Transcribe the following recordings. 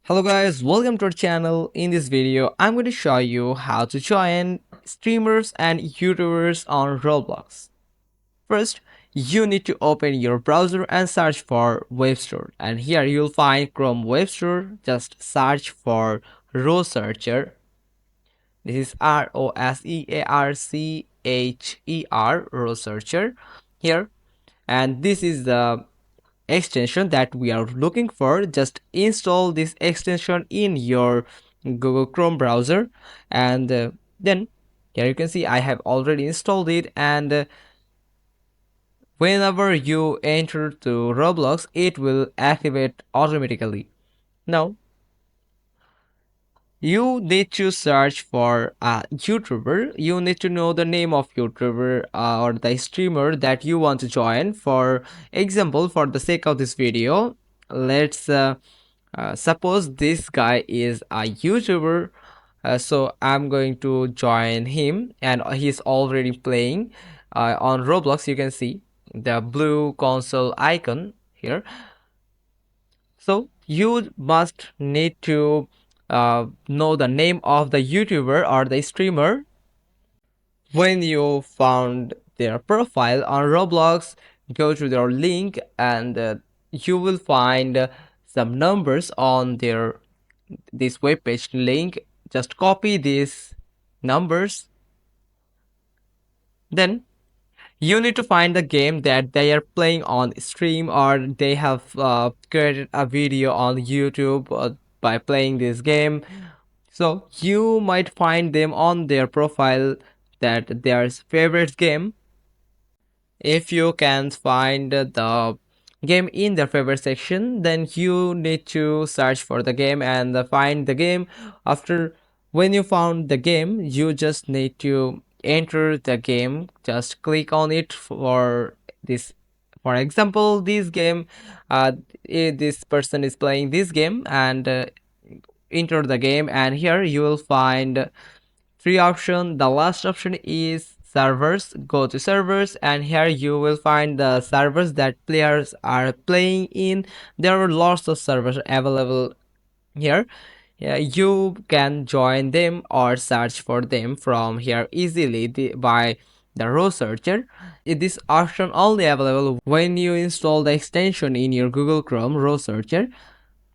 Hello guys, welcome to our channel. In this video, I'm going to show you how to join streamers and YouTubers on Roblox. First, you need to open your browser and search for web store. And here you'll find Chrome web store. Just search for row searcher. This is Rosearcher row searcher here. And this is the extension that we are looking for. Just install this extension in your Google Chrome browser, and then here you can see I have already installed it. And whenever you enter to Roblox, it will activate automatically. Now you need to search for a YouTuber. You need to know the name of YouTuber or the streamer that you want to join. For example, for the sake of this video, let's suppose this guy is a YouTuber. So I'm going to join him, and he's already playing on Roblox. You can see the blue console icon here. So you must need to know the name of the YouTuber or the streamer. When you found their profile on Roblox, go to their link, and you will find some numbers on their this web page link. Just copy these numbers. Then you need to find the game that they are playing on stream, or they have created a video on YouTube by playing this game. So you might find them on their profile, that their favorite game. If you can't find the game in their favorite section, then you need to search for the game and find the game. After, when you found the game, you just need to enter the game. Just click on it for this. For example, this game, this person is playing this game, and enter the game. And here you will find three options. The last option is servers. Go to servers, and here you will find the servers that players are playing in. There are lots of servers available here. Yeah, you can join them or search for them from here easily by the row searcher. This option only available when you install the extension in your Google Chrome row searcher.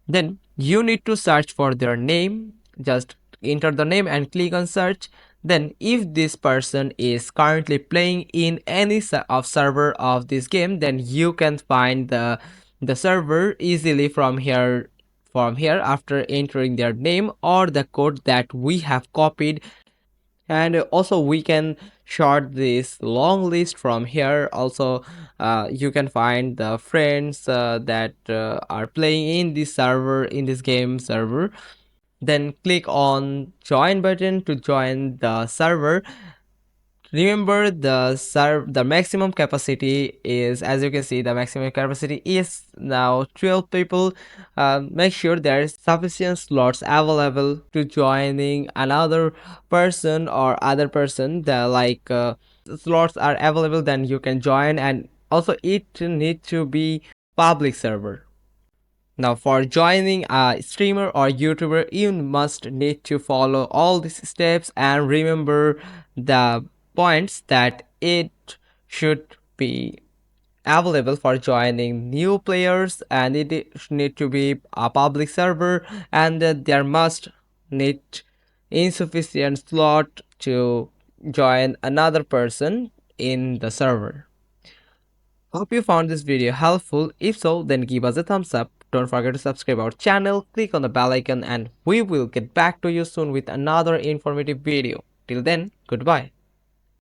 Then you need to search for their name. Just enter the name and click on search. Then if this person is currently playing in any of server of this game, then you can find the server easily from here after entering their name or the code that we have copied. And also we can short this long list from here. Also you can find the friends that are playing in this server, in this game server. Then click on join button to join the server. Remember, the maximum capacity is, as you can see, the maximum capacity is now 12 people. Make sure there is sufficient slots available to joining another person or other person. The slots are available, then you can join. And also it need to be public server. Now, for joining a streamer or YouTuber, you must need to follow all these steps and remember the points that it should be available for joining new players, and it need to be a public server, and there must need insufficient slot to join another person in the server. Hope you found this video helpful. If so, then give us a thumbs up. Don't forget to subscribe our channel, click on the bell icon, and we will get back to you soon with another informative video. Till then, goodbye.